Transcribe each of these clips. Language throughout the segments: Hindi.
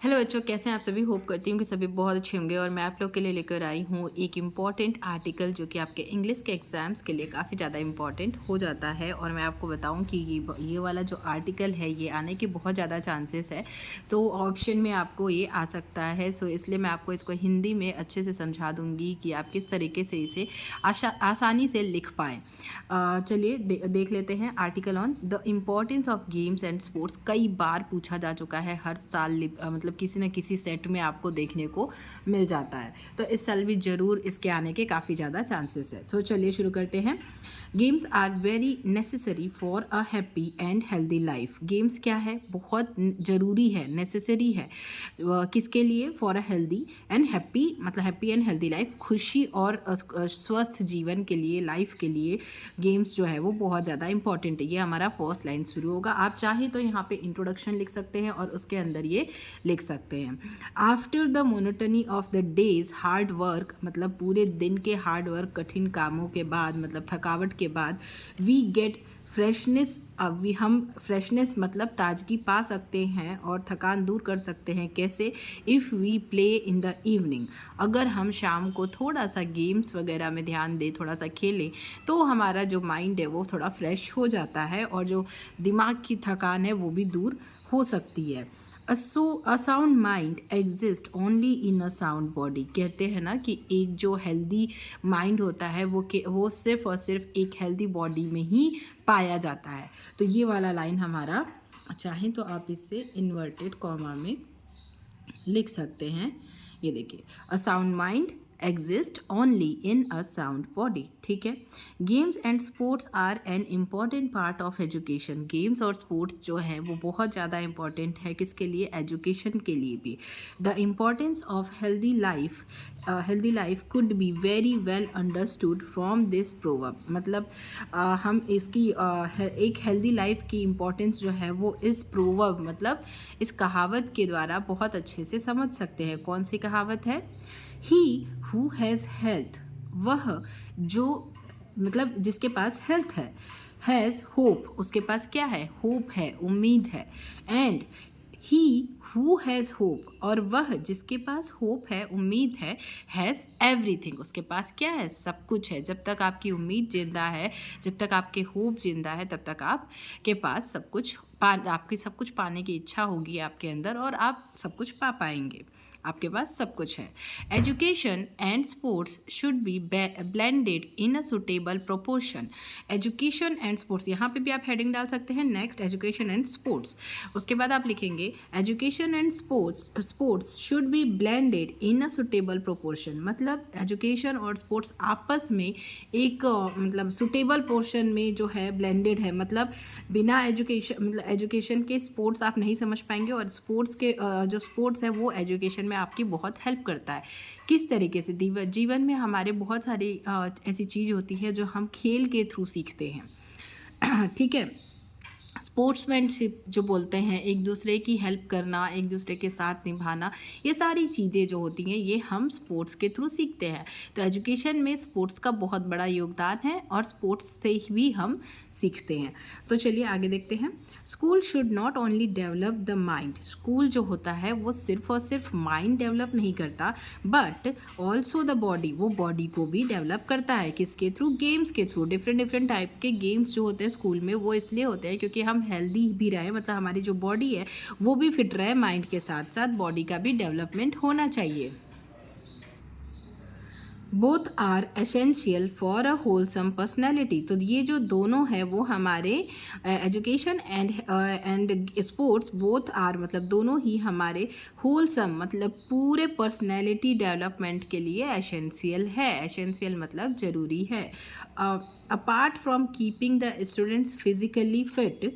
हेलो बच्चों, कैसे हैं आप सभी। होप करती हूँ कि सभी बहुत अच्छे होंगे और मैं आप लोग के लिए लेकर आई हूँ एक इम्पॉर्टेंट आर्टिकल जो कि आपके इंग्लिश के एग्ज़ाम्स के लिए काफ़ी ज़्यादा इम्पॉर्टेंट हो जाता है। और मैं आपको बताऊँ कि ये वाला जो आर्टिकल है ये आने के बहुत ज़्यादा चांसेस है। तो ऑप्शन में आपको ये आ सकता है। सो इसलिए मैं आपको इसको हिंदी में अच्छे से समझा दूँगी कि आप किस तरीके से इसे आसानी से लिख पाएँ। चलिए देख लेते हैं article on the importance of games and sports. कई बार पूछा जा चुका है, हर साल मतलब किसी न किसी सेट में आपको देखने को मिल जाता है। तो इस साल भी ज़रूर इसके आने के काफ़ी ज़्यादा चांसेस है। तो चलिए शुरू करते हैं। Games are very necessary for a happy and healthy life. Games क्या है, बहुत ज़रूरी है, नेसेसरी है। किसके लिए? For a healthy and happy, मतलब हैप्पी एंड हेल्दी लाइफ, खुशी और स्वस्थ जीवन के लिए, लाइफ के लिए गेम्स जो है वो बहुत ज़्यादा इंपॉर्टेंट है। ये हमारा फर्स्ट लाइन शुरू होगा। आप चाहे तो यहाँ पे इंट्रोडक्शन लिख सकते हैं और उसके अंदर ये लिख सकते हैं। After the monotony of the days hard work, मतलब पूरे दिन के हार्ड वर्क, कठिन कामों के बाद, मतलब थकावट के बाद, वी गेट फ्रेशनेस। अभी हम फ्रेशनेस मतलब ताजगी पा सकते हैं और थकान दूर कर सकते हैं। कैसे? If we play in the evening, अगर हम शाम को थोड़ा सा गेम्स वगैरह में ध्यान दें, थोड़ा सा खेलें, तो हमारा जो माइंड है वो थोड़ा फ्रेश हो जाता है और जो दिमाग की थकान है वो भी दूर हो सकती है। अ sound mind exist only in a sound body. कहते हैं ना कि एक जो हेल्दी माइंड होता है वो सिर्फ और सिर्फ एक हेल्दी बॉडी में ही पाया जाता है। तो ये वाला लाइन हमारा, चाहें तो आप इससे इन्वर्टेड कॉमा में लिख सकते हैं। ये देखिए, a sound mind exist only in a sound body. ठीक है। Games and sports are an important part of education. Games और स्पोर्ट्स जो है वो बहुत ज़्यादा इम्पॉर्टेंट है। किसके लिए? एजुकेशन के लिए भी। The importance of healthy life could be very well understood from this proverb. मतलब हम इसकी एक हेल्दी लाइफ की इम्पोर्टेंस जो है वो इस प्रोवर्ब, मतलब इस कहावत के द्वारा बहुत अच्छे से समझ सकते हैं। कौन सी कहावत है? ही हु हैज़ हेल्थ, वह जो, मतलब जिसके पास हेल्थ है, हैज़ होप, उसके पास क्या है? होप है, उम्मीद है। And he who has hope, और वह जिसके पास होप है, उम्मीद है, हैज़ एवरीथिंग, उसके पास क्या है? सब कुछ है। जब तक आपकी उम्मीद जिंदा है, जब तक आपके होप जिंदा है, तब तक आपके पास सब कुछ आपकी सब कुछ पाने की इच्छा होगी आपके अंदर और आप सब कुछ पा पाएंगे। आपके पास सब कुछ है। Education and sports should be blended in a suitable proportion. Education and sports, यहाँ पे भी आप हेडिंग डाल सकते हैं नेक्स्ट, एजुकेशन एंड स्पोर्ट्स। उसके बाद आप लिखेंगे education and sports should be blended in a suitable proportion. मतलब एजुकेशन और स्पोर्ट्स आपस में एक मतलब सुटेबल पोर्शन में जो है ब्लेंडेड है। मतलब बिना एजुकेशन, मतलब एजुकेशन के स्पोर्ट्स आप नहीं समझ पाएंगे और स्पोर्ट्स के जो स्पोर्ट्स है वो एजुकेशन में आपकी बहुत हेल्प करता है। किस तरीके से? जीवन में हमारे बहुत सारी ऐसी चीज़ होती है जो हम खेल के थ्रू सीखते हैं। ठीक है। स्पोर्ट्समैनशिप जो बोलते हैं, एक दूसरे की हेल्प करना, एक दूसरे के साथ निभाना, ये सारी चीज़ें जो होती हैं ये हम स्पोर्ट्स के थ्रू सीखते हैं। तो एजुकेशन में स्पोर्ट्स का बहुत बड़ा योगदान है और स्पोर्ट्स से भी हम सीखते हैं। तो चलिए आगे देखते हैं। School should not only develop the mind. School जो होता है वो सिर्फ और सिर्फ माइंड डेवलप नहीं करता, बट ऑल्सो द बॉडी, वो बॉडी को भी डेवलप करता है। किसके थ्रू? गेम्स के थ्रू। डिफरेंट डिफरेंट टाइप के गेम्स जो होते हैं स्कूल में वो इसलिए होते हैं क्योंकि हम हेल्दी भी रहे, मतलब हमारी जो बॉडी है वो भी फिट रहे, माइंड के साथ साथ बॉडी का भी डेवलपमेंट होना चाहिए। Both are essential for a wholesome personality. तो ये जो दोनों है वो हमारे education and sports, both are मतलब दोनों ही हमारे होलसम मतलब पूरे पर्सनैलिटी डेवलपमेंट के लिए एसेंशियल है। एसेंशियल मतलब ज़रूरी है। Apart from keeping the students physically fit,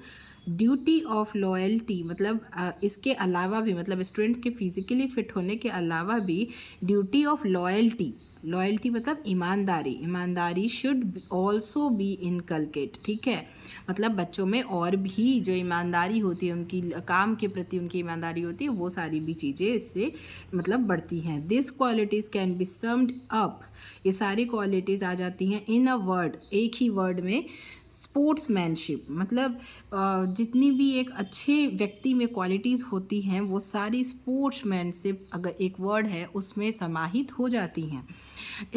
duty of loyalty, मतलब इसके अलावा भी, मतलब स्टूडेंट के फिजिकली फिट होने के अलावा भी ड्यूटी ऑफ लॉयल्टी, लॉयल्टी मतलब ईमानदारी, ईमानदारी शुड ऑल्सो बी इनकलकेट। ठीक है। मतलब बच्चों में और भी जो ईमानदारी होती है, उनकी काम के प्रति उनकी ईमानदारी होती है, वो सारी भी चीज़ें इससे मतलब बढ़ती हैं। This qualities can be summed up, ये सारी क्वालिटीज़ आ जाती हैं इन अ वर्ड, एक ही वर्ड में, स्पोर्ट्समैनशिप मतलब जितनी भी एक अच्छे व्यक्ति में क्वालिटीज़ होती हैं वो सारी स्पोर्ट्समैनशिप अगर एक वर्ड है उसमें समाहित हो जाती हैं।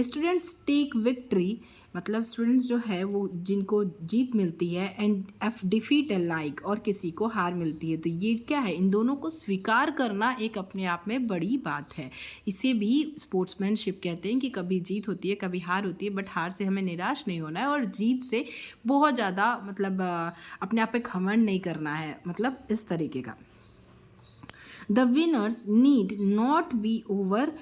स्टूडेंट्स टेक विक्ट्री मतलब स्टूडेंट्स जो है वो जिनको जीत मिलती है एंड एफ डिफीट लाइक और किसी को हार मिलती है। तो ये क्या है, इन दोनों को स्वीकार करना एक अपने आप में बड़ी बात है। इसे भी स्पोर्ट्समैनशिप कहते हैं कि कभी जीत होती है कभी हार होती है, बट हार से हमें निराश नहीं होना है और जीत से बहुत ज़्यादा मतलब अपने आप पे घमंड नहीं करना है, मतलब इस तरीके का। The winners need not be over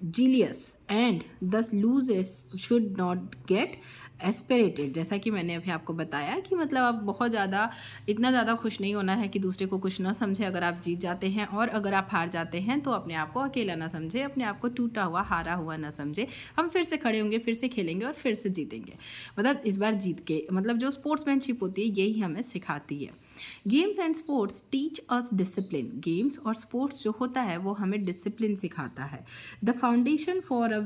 zealous and the losers should not gate aspirated. जैसा कि मैंने अभी आपको बताया कि मतलब आप बहुत ज़्यादा इतना ज़्यादा खुश नहीं होना है कि दूसरे को कुछ ना समझे अगर आप जीत जाते हैं, और अगर आप हार जाते हैं तो अपने आप को अकेला ना समझे, अपने आप को टूटा हुआ हारा हुआ ना समझे। हम फिर से खड़े होंगे, फिर से खेलेंगे और फिर से जीतेंगे, मतलब इस बार जीत के। मतलब जो स्पोर्ट्समैनशिप होती है यही हमें सिखाती है। Games and sports teach us discipline. Games और स्पोर्ट्स जो होता है वो हमें डिसिप्लिन सिखाता है। The foundation for a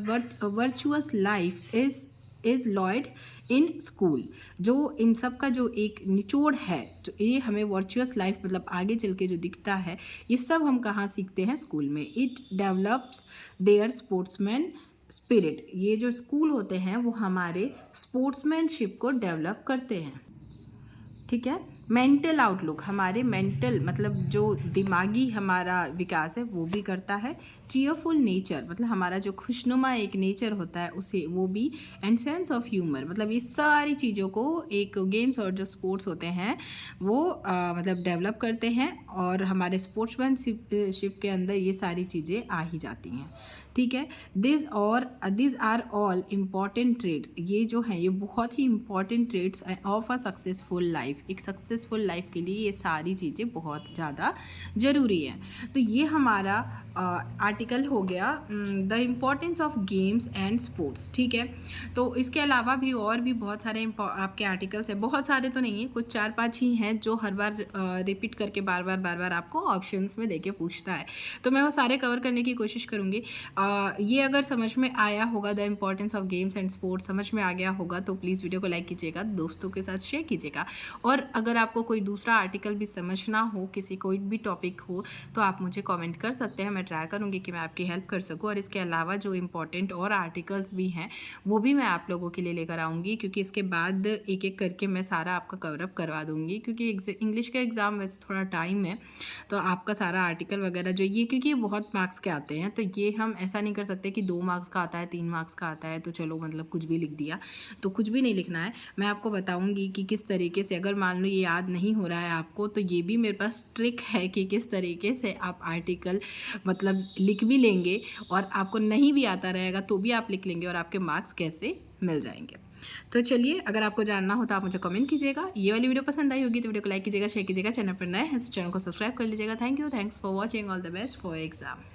virtuous life is Lloyd in school. जो इन सब का जो एक निचोड़ है, जो ये हमें वर्चुअस लाइफ मतलब आगे चल के जो दिखता है, ये सब हम कहाँ सीखते हैं? स्कूल में। It develops their sportsman spirit. ये जो स्कूल होते हैं वो हमारे स्पोर्ट्समैनशिप को डेवलप करते हैं, ठीक है। मेंटल आउटलुक, हमारे मेंटल मतलब जो दिमागी हमारा विकास है वो भी करता है। चीयरफुल नेचर मतलब हमारा जो खुशनुमा एक नेचर होता है उसे वो भी। एंड सेंस ऑफ ह्यूमर मतलब ये सारी चीज़ों को एक गेम्स और जो स्पोर्ट्स होते हैं वो मतलब डेवलप करते हैं, और हमारे स्पोर्ट्समैनशिप के अंदर ये सारी चीज़ें आ ही जाती हैं, ठीक है। This are all important traits. ये जो है ये बहुत ही important traits of a successful life. एक सक्सेसफुल लाइफ के लिए ये सारी चीज़ें बहुत ज़्यादा ज़रूरी है। तो ये हमारा आर्टिकल हो गया the importance of games and sports, ठीक है। तो इसके अलावा भी और भी बहुत सारे आपके आर्टिकल्स हैं, बहुत सारे तो नहीं है, कुछ 4-5 ही हैं जो हर बार रिपीट करके बार बार आपको ऑप्शंस में देके पूछता है। तो मैं वो सारे कवर करने की कोशिश करूँगी। ये अगर समझ में आया होगा, the importance of games and sports समझ में आ गया होगा, तो प्लीज़ वीडियो को लाइक कीजिएगा, दोस्तों के साथ शेयर कीजिएगा। और अगर आपको कोई दूसरा आर्टिकल भी समझना हो, किसी कोई भी टॉपिक हो, तो आप मुझे कमेंट कर सकते हैं। मैं ट्राई करूँगी कि मैं आपकी हेल्प कर सकूँ। और इसके अलावा जो इम्पॉर्टेंट और आर्टिकल्स भी हैं वो भी मैं आप लोगों के लिए लेकर आऊँगी, क्योंकि इसके बाद एक एक करके मैं सारा आपका कवरअप करवा दूँगी, क्योंकि इंग्लिश का एग्ज़ाम वैसे थोड़ा टाइम है, तो आपका सारा आर्टिकल वगैरह जो ये, क्योंकि ये बहुत मार्क्स के आते हैं, तो ये हम ऐसा नहीं कर सकते कि 2 मार्क्स का आता है, 3 मार्क्स का आता है तो चलो मतलब कुछ भी लिख दिया, तो कुछ भी नहीं लिखना है। मैं आपको बताऊंगी कि किस तरीके से, अगर मान लो ये याद नहीं हो रहा है आपको, तो ये भी मेरे पास ट्रिक है कि किस तरीके से आप आर्टिकल मतलब लिख भी लेंगे, और आपको नहीं भी आता रहेगा तो भी आप लिख लेंगे, और आपके मार्क्स कैसे मिल जाएंगे। तो चलिए, अगर आपको जानना हो तो आप मुझे कमेंट कीजिएगा। ये वाली वीडियो पसंद आई होगी तो वीडियो को लाइक कीजिएगा, शेयर कीजिएगा, चैनल पर नए हैं तो चैनल को सब्सक्राइब कर लीजिएगा। Thank you, thanks for watching, all the best for exam.